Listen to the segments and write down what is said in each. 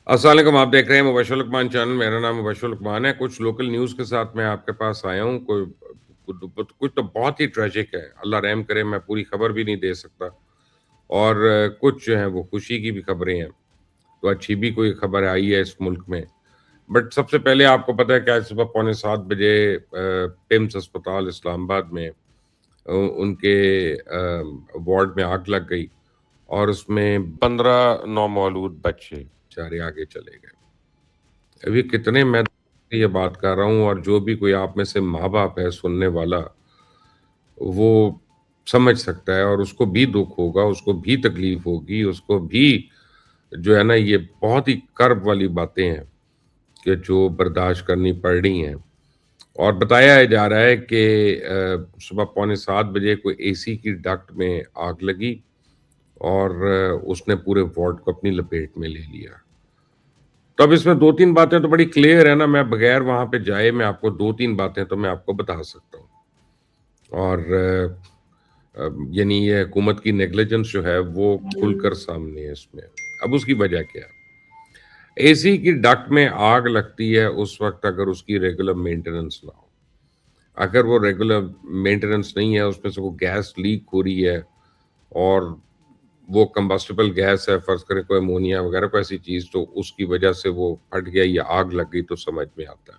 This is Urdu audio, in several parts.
السلام علیکم، آپ دیکھ رہے ہیں مبشر لقمان چینل۔ میرا نام مبشر لقمان ہے۔ کچھ لوکل نیوز کے ساتھ میں آپ کے پاس آیا ہوں۔ کچھ تو بہت ہی ٹریجک ہے، اللہ رحم کرے، میں پوری خبر بھی نہیں دے سکتا، اور کچھ جو ہیں وہ خوشی کی بھی خبریں ہیں، تو اچھی بھی کوئی خبر آئی ہے اس ملک میں۔ بٹ سب سے پہلے آپ کو پتہ ہے کہ آج صبح 6:45 بجے پمس اسپتال اسلام آباد میں ان کے وارڈ میں آگ لگ گئی، اور اس میں 15 نومولود بچے چارے آگے چلے گئے۔ ابھی کتنے میں یہ بات کر رہا ہوں، اور جو بھی کوئی آپ میں سے ماں باپ ہے سننے والا، وہ سمجھ سکتا ہے، اور اس کو بھی دکھ ہوگا، اس کو بھی تکلیف ہوگی، اس کو بھی جو ہے نا، یہ بہت ہی کرب والی باتیں ہیں کہ جو برداشت کرنی پڑ رہی ہیں۔ اور بتایا جا رہا ہے کہ صبح 6:45 بجے کوئی اے سی کی ڈکٹ میں آگ لگی، اور اس نے پورے وارڈ کو اپنی لپیٹ میں لے لیا۔ تو اب اس میں دو تین باتیں تو بڑی کلیئر ہے نا، میں بغیر وہاں پہ جائے میں آپ کو دو تین باتیں تو میں آپ کو بتا سکتا ہوں۔ اور یعنی یہ حکومت کی نیگلیجنس جو ہے وہ کھل کر سامنے ہے اس میں۔ اب اس کی وجہ کیا ہے؟ اے سی کی ڈکٹ میں آگ لگتی ہے اس وقت اگر اس کی ریگولر مینٹیننس نہ ہو۔ اگر وہ ریگولر مینٹیننس نہیں ہے، اس میں سے وہ گیس لیک ہو رہی ہے، اور وہ کمبسٹیبل گیس ہے، فرض کریں کوئی امونیا وغیرہ کوئی ایسی چیز، تو اس کی وجہ سے وہ پھٹ گیا یا آگ لگ گئی، تو سمجھ میں آتا ہے۔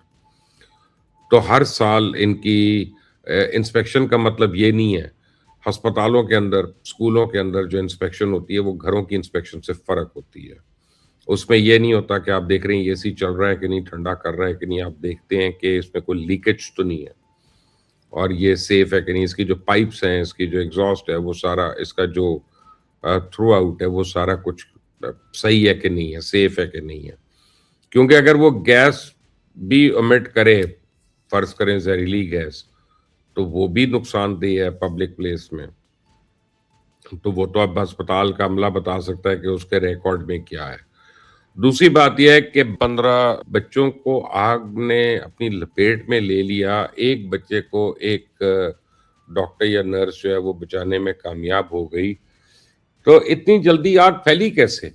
تو ہر سال ان کی انسپیکشن کا مطلب یہ نہیں ہے، ہسپتالوں کے اندر، اسکولوں کے اندر جو انسپیکشن ہوتی ہے وہ گھروں کی انسپیکشن سے فرق ہوتی ہے۔ اس میں یہ نہیں ہوتا کہ آپ دیکھ رہے ہیں اے سی چل رہا ہے کہ نہیں، ٹھنڈا کر رہا ہے کہ نہیں، آپ دیکھتے ہیں کہ اس میں کوئی لیکیج تو نہیں ہے، اور یہ سیف ہے کہ نہیں، اس کی جو پائپس ہیں، اس کی جو ایگزاسٹ ہے، وہ سارا اس کا جو تھرو آؤٹ ہے، وہ سارا کچھ صحیح ہے کہ نہیں ہے، سیف ہے کہ نہیں ہے۔ کیونکہ اگر وہ گیس بھی امٹ کرے، فرض کریں زہریلی گیس، تو وہ بھی نقصان دہ ہے پبلک پلیس میں۔ تو وہ تو اب ہسپتال کا عملہ بتا سکتا ہے کہ اس کے ریکارڈ میں کیا ہے۔ دوسری بات یہ ہے کہ 15 بچوں کو آگ نے اپنی لپیٹ میں لے لیا۔ ایک بچے کو ایک ڈاکٹر یا نرس جو ہے وہ بچانے میں کامیاب ہو گئی۔ تو اتنی جلدی آگ پھیلی کیسے؟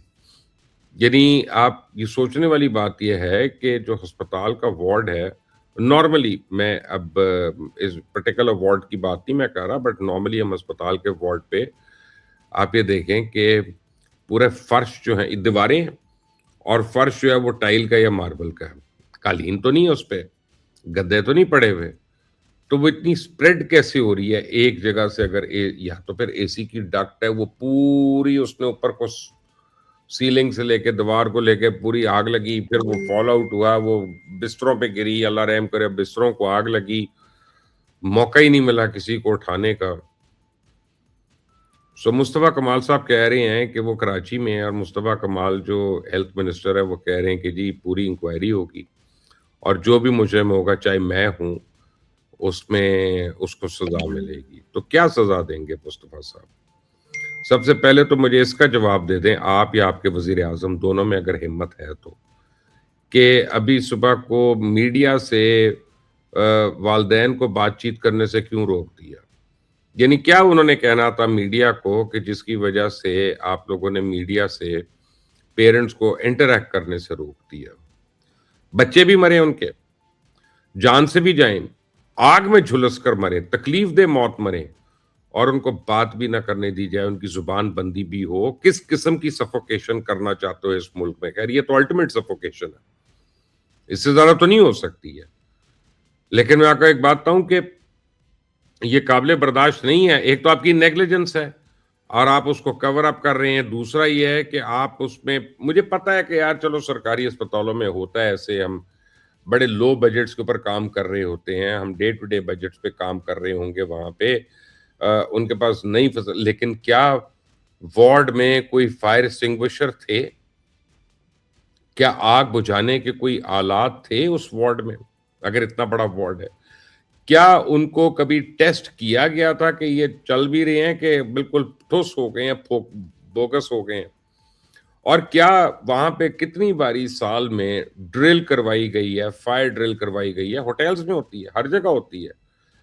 یعنی آپ یہ سوچنے والی بات یہ ہے کہ جو ہسپتال کا وارڈ ہے، نارملی میں اب اس پرٹیکولر وارڈ کی بات نہیں میں کر رہا، بٹ نارملی ہم ہسپتال کے وارڈ پہ آپ یہ دیکھیں کہ پورے فرش جو ہیں، دیواریں ہیں، اور فرش جو ہے وہ ٹائل کا یا ماربل کا ہے، قالین تو نہیں ہے اس پہ، گدے تو نہیں پڑے ہوئے، تو وہ اتنی سپریڈ کیسے ہو رہی ہے ایک جگہ سے؟ اگر یا تو پھر اے سی کی ڈکٹ ہے، وہ پوری اس نے اوپر کو سیلنگ سے لے کے دیوار کو لے کے پوری آگ لگی، پھر وہ فال آؤٹ ہوا، وہ بستروں پہ گری، اللہ رحم کرے، بستروں کو آگ لگی، موقع ہی نہیں ملا کسی کو اٹھانے کا۔ مصطفیٰ کمال صاحب کہہ رہے ہیں کہ وہ کراچی میں ہیں، اور مصطفیٰ کمال جو ہیلتھ منسٹر ہے وہ کہہ رہے ہیں کہ جی پوری انکوائری ہوگی، اور جو بھی مجرم ہوگا، چاہے میں ہوں، اس میں اس کو سزا ملے گی۔ تو کیا سزا دیں گے مصطفیٰ صاحب؟ سب سے پہلے تو مجھے اس کا جواب دے دیں آپ یا آپ کے وزیر اعظم، دونوں میں اگر ہمت ہے تو، کہ ابھی صبح کو میڈیا سے والدین کو بات چیت کرنے سے کیوں روک دیا؟ یعنی کیا انہوں نے کہنا تھا میڈیا کو کہ جس کی وجہ سے آپ لوگوں نے میڈیا سے پیرنٹس کو انٹریکٹ کرنے سے روک دیا؟ بچے بھی مرے ان کے، جان سے بھی جائیں، آگ میں جھلس کر مرے، تکلیف دہ موت مرے، اور ان کو بات بھی نہ کرنے دی جائے، ان کی زبان بندی بھی ہو۔ کس قسم کی سفوکیشن کرنا چاہتے ہو اس ملک میں؟ خیر، یہ تو الٹیمیٹ سفوکیشن ہے، اس سے زیادہ تو نہیں ہو سکتی ہے۔ لیکن میں آپ کو ایک بات بتاؤں کہ یہ قابل برداشت نہیں ہے۔ ایک تو آپ کی نیگلیجنس ہے، اور آپ اس کو کور اپ کر رہے ہیں۔ دوسرا یہ ہے کہ آپ اس میں، مجھے پتا ہے کہ یار چلو سرکاری اسپتالوں میں ہوتا ہے ایسے، ہم بڑے لو بجٹس کے اوپر کام کر رہے ہوتے ہیں، ہم ڈے ٹو ڈے بجٹس پہ کام کر رہے ہوں گے وہاں پہ، ان کے پاس نہیں لیکن کیا وارڈ میں کوئی فائر ایکسٹنگوشر تھے؟ کیا آگ بجھانے کے کوئی آلات تھے اس وارڈ میں؟ اگر اتنا بڑا وارڈ ہے، کیا ان کو کبھی ٹیسٹ کیا گیا تھا کہ یہ چل بھی رہے ہیں کہ بالکل ٹھوس ہو گئے ہیں، بوگس ہو گئے ہیں؟ اور کیا وہاں پہ کتنی باری سال میں ڈرل کروائی گئی ہے، فائر ڈرل کروائی گئی ہے؟ ہوٹلز میں ہوتی ہے، ہر جگہ ہوتی ہے۔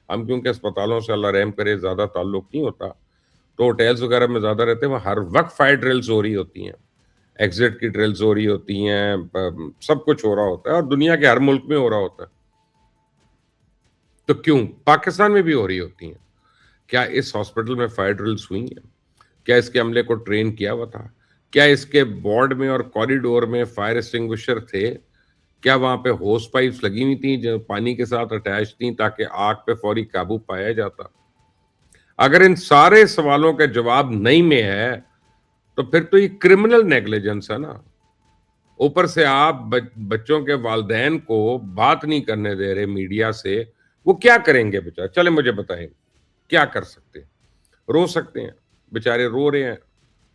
ہم کیونکہ اسپتالوں سے اللہ رحم کرے زیادہ تعلق نہیں ہوتا، تو ہوٹلز وغیرہ میں زیادہ رہتے ہیں، وہاں ہر وقت فائر ڈرلز ہو رہی ہوتی ہیں۔ ایگزٹ کی ڈرلز ہو رہی ہوتی ہیں، سب کچھ ہو رہا ہوتا ہے اور دنیا کے ہر ملک میں ہو رہا ہوتا ہے. تو کیوں پاکستان میں بھی ہو رہی ہوتی ہیں؟ کیا اس ہاسپٹل میں فائر ڈرلز ہوئی ہیں؟ کیا اس کے عملے کو ٹرین کیا ہوا تھا؟ کیا اس کے بورڈ میں اور کوریڈور میں فائر ایکسٹنگوشر تھے؟ کیا وہاں پہ ہوس پائپس لگی ہوئی تھیں جو پانی کے ساتھ اٹیچ تھیں تاکہ آگ پہ فوری قابو پایا جاتا؟ اگر ان سارے سوالوں کا جواب نہیں میں ہے تو پھر تو یہ کرمنل نیگلیجنس ہے نا. اوپر سے آپ بچوں کے والدین کو بات نہیں کرنے دے رہے میڈیا سے. وہ کیا کریں گے بیچارے؟ چلے مجھے بتائیں کیا کر سکتے ہیں؟ رو سکتے ہیں، بیچارے رو رہے ہیں،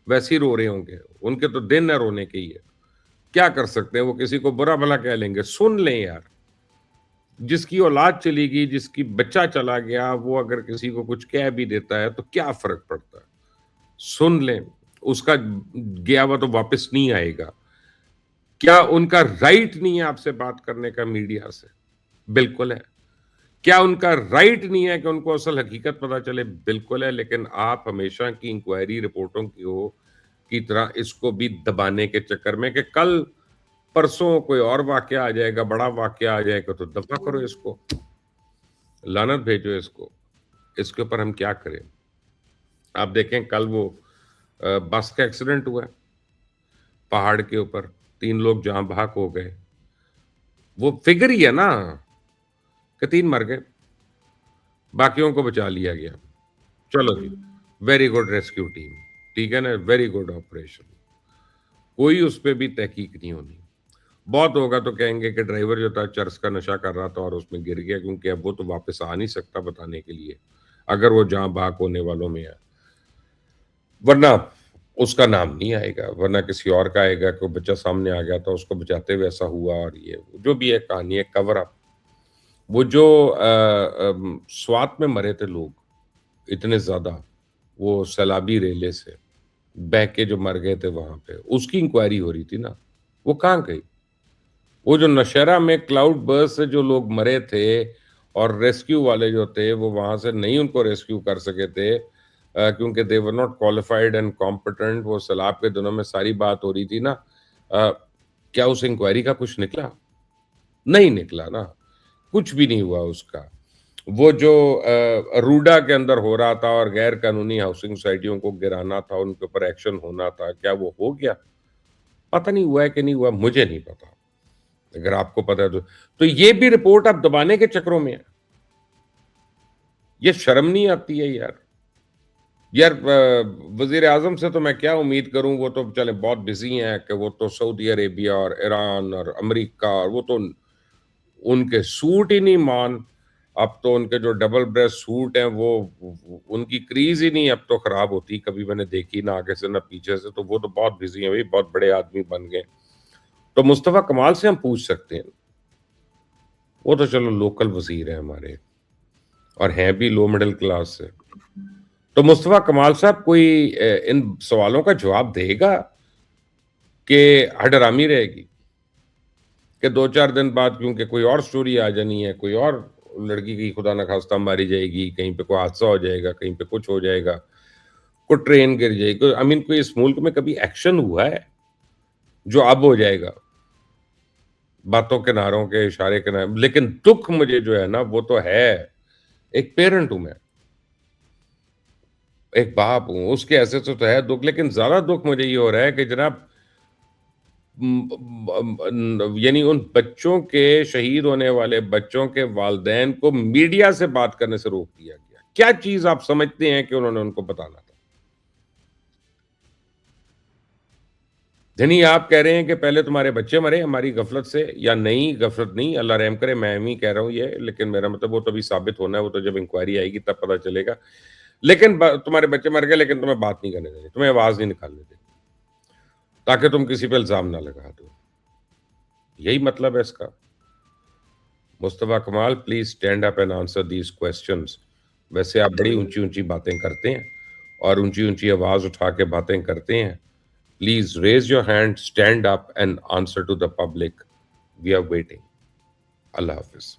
ویسے ہی رو رہے ہوں گے، ان کے تو دن ہے رونے کے ہی ہے. کیا کر سکتے ہیں؟ وہ کسی کو برا بھلا کہہ لیں گے. سن لیں یار، جس کی اولاد چلی گئی، جس کی بچہ چلا گیا، وہ اگر کسی کو کچھ کہہ بھی دیتا ہے تو کیا فرق پڑتا ہے؟ سن لیں. اس کا گیا ہوا تو واپس نہیں آئے گا. کیا ان کا رائٹ نہیں ہے آپ سے بات کرنے کا میڈیا سے؟ بالکل ہے. کیا ان کا رائٹ نہیں ہے کہ ان کو اصل حقیقت پتا چلے؟ بالکل ہے. لیکن آپ ہمیشہ کی انکوائری رپورٹوں کی طرح اس کو بھی دبانے کے چکر میں کہ کل پرسوں کوئی اور واقعہ آ جائے گا، بڑا واقعہ آ جائے گا تو دفع کرو اس کو، لعنت بھیجو اس کو. اس کے اوپر ہم کیا کریں؟ آپ دیکھیں کل وہ بس کا ایکسیڈنٹ ہوا ہے پہاڑ کے اوپر، 3 لوگ جہاں بحق ہو گئے. وہ فگر ہی ہے نا کہ 3 مر گئے، باقیوں کو بچا لیا گیا. چلو جی، ویری گڈ ریسکیو ٹیم، ٹھیک ہے نا، ویری گڈ آپریشن. کوئی اس پہ بھی تحقیق نہیں ہونی. بہت ہوگا تو کہیں گے کہ ڈرائیور جو تھا چرس کا نشہ کر رہا تھا اور اس میں گر گیا، کیونکہ اب وہ تو واپس آ نہیں سکتا بتانے کے لیے اگر وہ جہاں بحق ہونے والوں میں ہے. ورنہ اس کا نام نہیں آئے گا، ورنہ کسی اور کا آئے گا کہ وہ بچہ سامنے آ گیا تھا، اس کو بچاتے ہوئے ایسا ہوا. اور یہ جو بھی ہے کہانی ہے کور اپ. وہ جو سوات میں مرے تھے لوگ اتنے زیادہ، وہ سیلابی ریلے سے بہ کے جو مر گئے تھے وہاں پہ، اس کی انکوائری ہو رہی تھی نا. وہ کہاں گئی؟ وہ جو نشہرہ میں کلاؤڈ برس سے جو لوگ مرے تھے اور ریسکیو والے جو تھے وہ وہاں سے نہیں ان کو ریسکیو کر سکے تھے کیونکہ they were not qualified and competent. وہ سیلاب کے دنوں میں ساری بات ہو رہی تھی نا. کیا اس انکوائری کا کچھ نکلا؟ نہیں نکلا نا، کچھ بھی نہیں ہوا اس کا. وہ جو روڈا کے اندر ہو رہا تھا اور غیر قانونی ہاؤسنگ سوسائٹیوں کو گرانا تھا، ان کے اوپر ایکشن ہونا تھا، کیا وہ ہو گیا؟ پتہ نہیں ہوا ہے کہ نہیں ہوا، مجھے نہیں پتا. اگر آپ کو پتا ہے تو یہ بھی رپورٹ آپ دبانے کے چکروں میں ہے. یہ شرم نہیں آتی ہے یار. یار وزیر اعظم سے تو میں کیا امید کروں، وہ تو چلے بہت بزی ہیں کہ وہ تو سعودی عربیہ اور ایران اور امریکہ، اور وہ تو ان کے سوٹ ہی نہیں مان. اب تو ان کے جو ڈبل بریسٹ سوٹ ہیں وہ ان کی کریز ہی نہیں اب تو خراب ہوتی، کبھی میں نے دیکھی نہ آگے سے نہ پیچھے سے. تو وہ تو بہت بزی ہیں بھائی، بہت بڑے آدمی بن گئے. تو مصطفیٰ کمال سے ہم پوچھ سکتے ہیں، وہ تو چلو لوکل وزیر ہیں ہمارے اور ہیں بھی لو مڈل کلاس سے. تو مصطفیٰ کمال صاحب کوئی ان سوالوں کا جواب دے گا کہ ہڈرامی رہے گی کہ 2-4 دن بعد کیونکہ کوئی اور سٹوری آ جانی ہے، کوئی اور لڑکی کی خدا نخواستہ ماری جائے گی، کہیں پہ کوئی حادثہ ہو جائے گا، کہیں پہ کچھ ہو جائے گا، کوئی ٹرین گر جائے گی. کوئی اس ملک میں کبھی ایکشن ہوا ہے جو اب ہو جائے گا؟ باتوں کے نعروں کے اشارے کے نعرے. لیکن دکھ مجھے جو ہے نا وہ تو ہے، ایک پیرنٹ ہوں میں، ایک باپ ہوں، اس کے ایسے تو ہے دکھ. لیکن زیادہ دکھ مجھے یہ ہو رہا ہے کہ جناب یعنی ان بچوں کے شہید ہونے والے بچوں کے والدین کو میڈیا سے بات کرنے سے روک دیا گیا. کیا چیز آپ سمجھتے ہیں کہ انہوں نے ان کو بتانا تھا؟ یعنی آپ کہہ رہے ہیں کہ پہلے تمہارے بچے مرے ہماری غفلت سے، یا نہیں غفلت نہیں، اللہ رحم کرے، میں ہی کہہ رہا ہوں یہ، لیکن میرا مطلب وہ تو ابھی ثابت ہونا ہے، وہ تو جب انکوائری آئے گی تب پتہ چلے گا. لیکن تمہارے بچے مر گئے لیکن تمہیں بات نہیں کرنے دیں گے، تمہیں آواز نہیں نکالنے دیں گے تاکہ تم کسی پہ الزام نہ لگا دو. یہی مطلب ہے اس کا. Mustafa Kamal please stand up and answer these questions. ویسے آپ بڑی اونچی اونچی باتیں کرتے ہیں اور اونچی اونچی آواز اٹھا کے باتیں کرتے ہیں. Please raise your hand, stand up and answer to the public. We are waiting. اللہ حافظ.